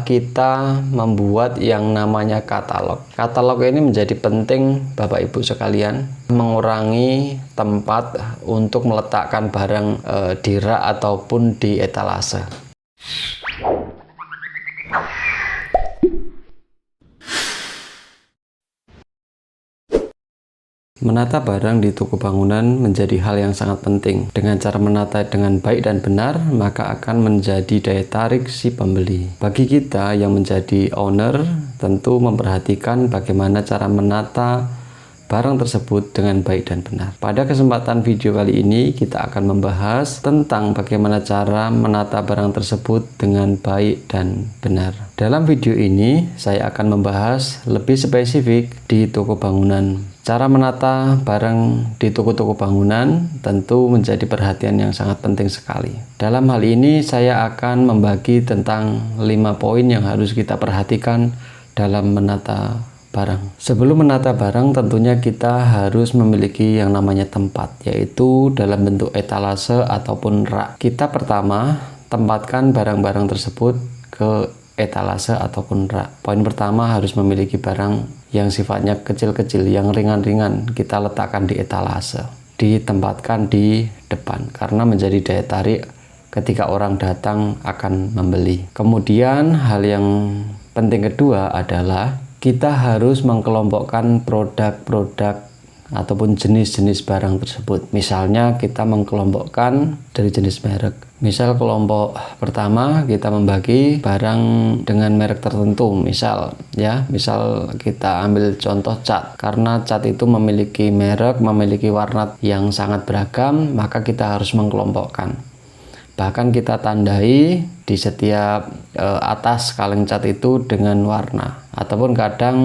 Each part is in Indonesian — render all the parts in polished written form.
kita membuat yang namanya katalog. Katalog ini menjadi penting Bapak Ibu sekalian, mengurangi tempat untuk meletakkan barang di rak ataupun di etalase. Menata barang di toko bangunan menjadi hal yang sangat penting. Dengan cara menata dengan baik dan benar, maka akan menjadi daya tarik si pembeli. Bagi kita yang menjadi owner, tentu memperhatikan bagaimana cara menata barang tersebut dengan baik dan benar. Pada kesempatan video kali ini, kita akan membahas tentang bagaimana cara menata barang tersebut dengan baik dan benar. Dalam video ini, saya akan membahas lebih spesifik di toko bangunan. Cara menata barang di toko-toko bangunan tentu menjadi perhatian yang sangat penting sekali. Dalam hal ini saya akan membagi tentang 5 poin yang harus kita perhatikan dalam menata barang. Sebelum menata barang tentunya kita harus memiliki yang namanya tempat, yaitu dalam bentuk etalase ataupun rak. Kita pertama tempatkan barang-barang tersebut ke etalase ataupun rak. Poin pertama harus memiliki barang yang sifatnya kecil-kecil, yang ringan-ringan, kita letakkan di etalase, ditempatkan di depan karena menjadi daya tarik ketika orang datang akan membeli. Kemudian hal yang penting kedua adalah kita harus mengkelompokkan produk-produk ataupun jenis-jenis barang tersebut. Misalnya kita mengkelompokkan dari jenis merek. Misal kelompok pertama kita membagi barang dengan merek tertentu. Misal kita ambil contoh cat. Karena cat itu memiliki merek, memiliki warna yang sangat beragam, maka kita harus mengkelompokkan. Bahkan kita tandai di setiap atas kaleng cat itu dengan warna, ataupun kadang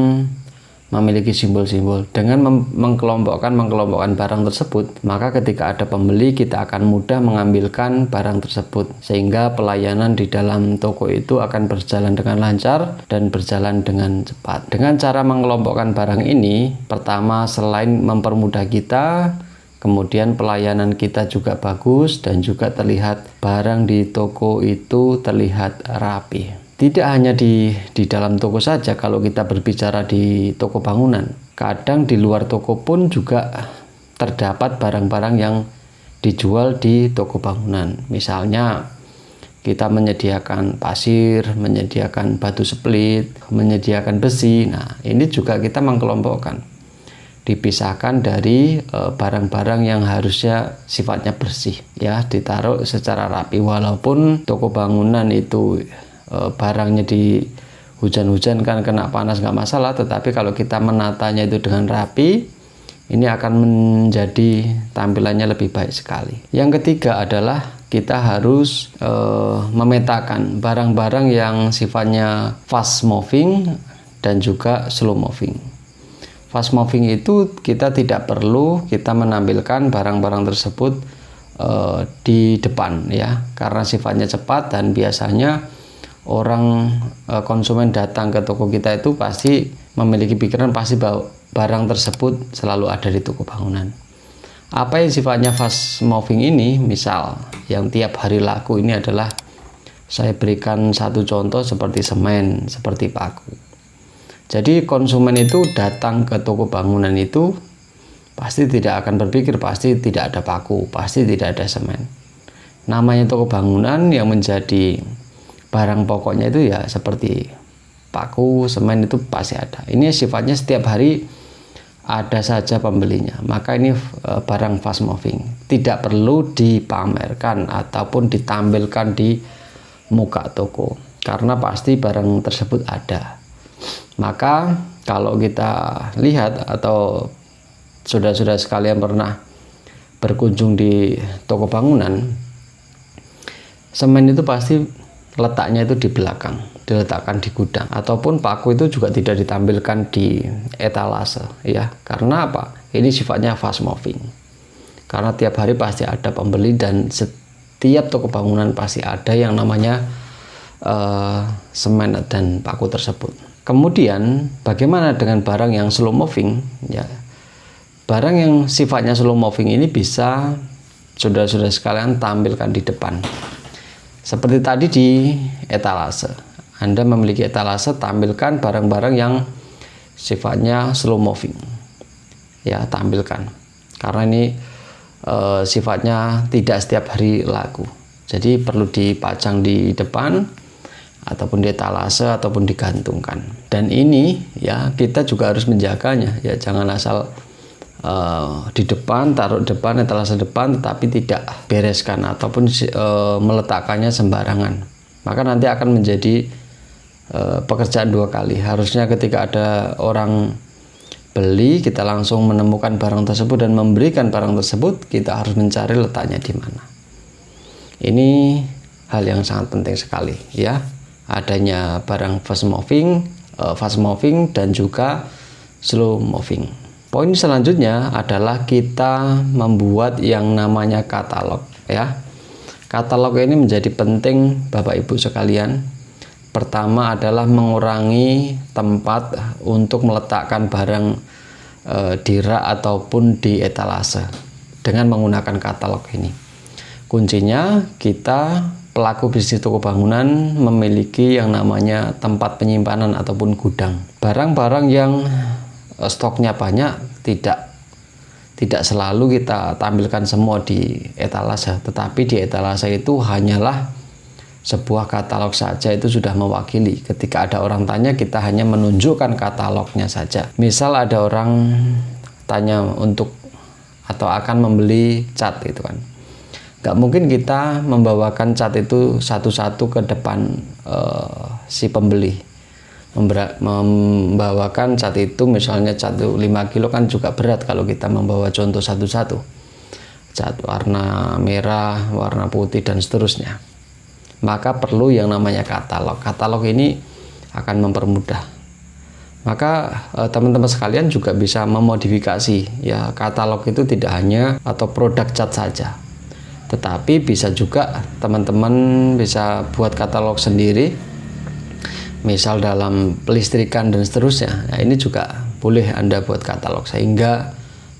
memiliki simbol-simbol. Dengan mengkelompokkan barang tersebut, maka ketika ada pembeli kita akan mudah mengambilkan barang tersebut, sehingga pelayanan di dalam toko itu akan berjalan dengan lancar dan berjalan dengan cepat. Dengan cara mengelompokkan barang ini, pertama selain mempermudah kita, kemudian pelayanan kita juga bagus dan juga terlihat barang di toko itu terlihat rapi. Tidak hanya di dalam toko saja, kalau kita berbicara di toko bangunan, kadang di luar toko pun juga terdapat barang-barang yang dijual di toko bangunan. Misalnya kita menyediakan pasir, menyediakan batu split, menyediakan besi. Nah, ini juga kita mengkelompokkan, dipisahkan dari barang-barang yang harusnya sifatnya bersih, ya, ditaruh secara rapi. Walaupun toko bangunan itu barangnya di hujan-hujan kan kena panas nggak masalah, tetapi kalau kita menatanya itu dengan rapi, ini akan menjadi tampilannya lebih baik sekali. Yang ketiga adalah kita harus memetakan barang-barang yang sifatnya fast moving dan juga slow moving. Fast moving itu kita tidak perlu kita menampilkan barang-barang tersebut di depan, ya, karena sifatnya cepat dan biasanya orang konsumen datang ke toko kita itu pasti memiliki pikiran pasti bahwa barang tersebut selalu ada di toko bangunan. Apa yang sifatnya fast moving ini, misal yang tiap hari laku ini adalah, saya berikan satu contoh seperti semen, seperti paku. Jadi konsumen itu datang ke toko bangunan itu pasti tidak akan berpikir pasti tidak ada paku, pasti tidak ada semen. Namanya toko bangunan, yang menjadi barang pokoknya itu ya seperti paku, semen itu pasti ada. Ini sifatnya setiap hari ada saja pembelinya. Maka ini barang fast moving. Tidak perlu dipamerkan ataupun ditampilkan di muka toko, karena pasti barang tersebut ada. Maka kalau kita lihat atau saudara-saudara sekalian pernah berkunjung di toko bangunan, semen itu pasti letaknya itu di belakang, diletakkan di gudang, ataupun paku itu juga tidak ditampilkan di etalase, ya. Karena apa? Ini sifatnya fast moving. Karena tiap hari pasti ada pembeli dan setiap toko bangunan pasti ada yang namanya semen dan paku tersebut. Kemudian bagaimana dengan barang yang slow moving, ya? Barang yang sifatnya slow moving ini bisa saudara-saudara sekalian tampilkan di depan. Seperti tadi di etalase. Anda memiliki etalase, tampilkan barang-barang yang sifatnya slow moving. Ya, tampilkan. Karena ini sifatnya tidak setiap hari laku. Jadi perlu dipajang di depan ataupun di etalase ataupun digantungkan. Dan ini ya kita juga harus menjaganya ya, jangan asal di depan, taruh depan, etalase depan, tetapi tidak bereskan ataupun meletakkannya sembarangan. Maka nanti akan menjadi pekerjaan dua kali. Harusnya ketika ada orang beli, kita langsung menemukan barang tersebut dan memberikan barang tersebut, kita harus mencari letaknya di mana. Ini hal yang sangat penting sekali ya, adanya barang fast moving dan juga slow moving. Poin selanjutnya adalah kita membuat yang namanya katalog ya. Katalog ini menjadi penting Bapak Ibu sekalian. Pertama adalah mengurangi tempat untuk meletakkan barang di rak ataupun di etalase dengan menggunakan katalog ini. Kuncinya kita pelaku bisnis toko bangunan memiliki yang namanya tempat penyimpanan ataupun gudang. Barang-barang yang stoknya banyak tidak selalu kita tampilkan semua di etalase, tetapi di etalase itu hanyalah sebuah katalog saja, itu sudah mewakili. Ketika ada orang tanya, kita hanya menunjukkan katalognya saja. Misal ada orang tanya untuk atau akan membeli cat gitu kan, nggak mungkin kita membawakan cat itu satu-satu ke depan si pembeli. Membawakan cat itu, misalnya cat 5 kilo kan juga berat kalau kita membawa contoh satu-satu. Cat warna merah, warna putih dan seterusnya. Maka perlu yang namanya katalog. Katalog ini akan mempermudah. Maka teman-teman sekalian juga bisa memodifikasi ya, katalog itu tidak hanya atau produk cat saja, tetapi bisa juga teman-teman bisa buat katalog sendiri, misal dalam pelistrikan dan seterusnya. Nah, ini juga boleh Anda buat katalog sehingga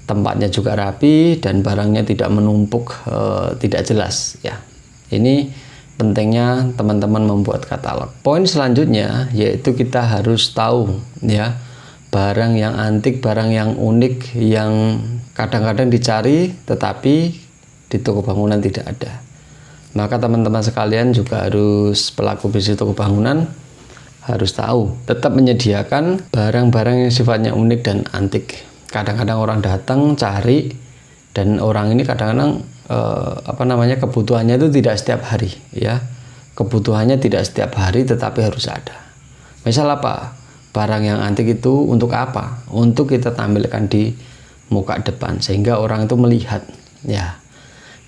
tempatnya juga rapi dan barangnya tidak menumpuk, tidak jelas ya. Ini pentingnya teman-teman membuat katalog. Poin selanjutnya yaitu kita harus tahu ya, barang yang antik, barang yang unik yang kadang-kadang dicari tetapi di toko bangunan tidak ada. Maka teman-teman sekalian juga harus, pelaku bisnis toko bangunan harus tahu, tetap menyediakan barang-barang yang sifatnya unik dan antik. Kadang-kadang orang datang cari, dan orang ini kadang-kadang kebutuhannya itu tidak setiap hari ya. Kebutuhannya tidak setiap hari tetapi harus ada. Misal apa? Barang yang antik itu untuk apa? Untuk kita tampilkan di muka depan sehingga orang itu melihat ya.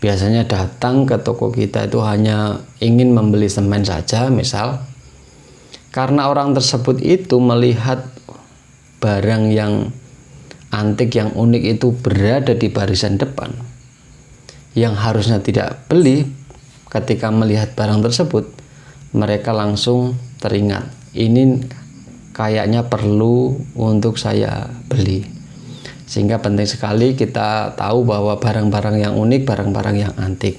Biasanya datang ke toko kita itu hanya ingin membeli semen saja misal. Karena orang tersebut itu melihat barang yang antik yang unik itu berada di barisan depan, yang harusnya tidak beli, ketika melihat barang tersebut mereka langsung teringat, ini kayaknya perlu untuk saya beli. Sehingga penting sekali kita tahu bahwa barang-barang yang unik, barang-barang yang antik.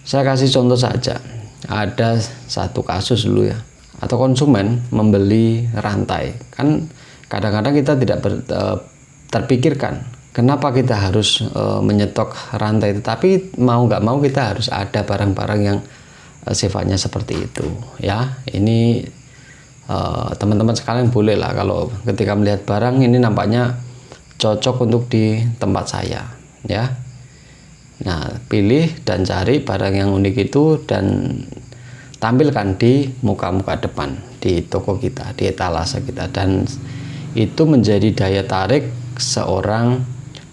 Saya kasih contoh saja, ada satu kasus dulu ya, atau konsumen membeli rantai. Kan kadang-kadang kita tidak terpikirkan kenapa kita harus menyetok rantai, tetapi mau nggak mau kita harus ada barang-barang yang sifatnya seperti itu ya. Ini teman-teman sekalian boleh lah, kalau ketika melihat barang ini nampaknya cocok untuk di tempat saya ya. Nah, pilih dan cari barang yang unik itu dan tampilkan di muka-muka depan di toko kita, di etalase kita, dan itu menjadi daya tarik seorang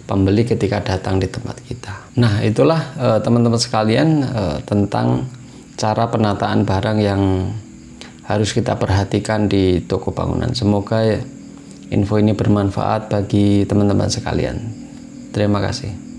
pembeli ketika datang di tempat kita. Nah, itulah teman-teman sekalian tentang cara penataan barang yang harus kita perhatikan di toko bangunan. Semoga info ini bermanfaat bagi teman-teman sekalian. Terima kasih.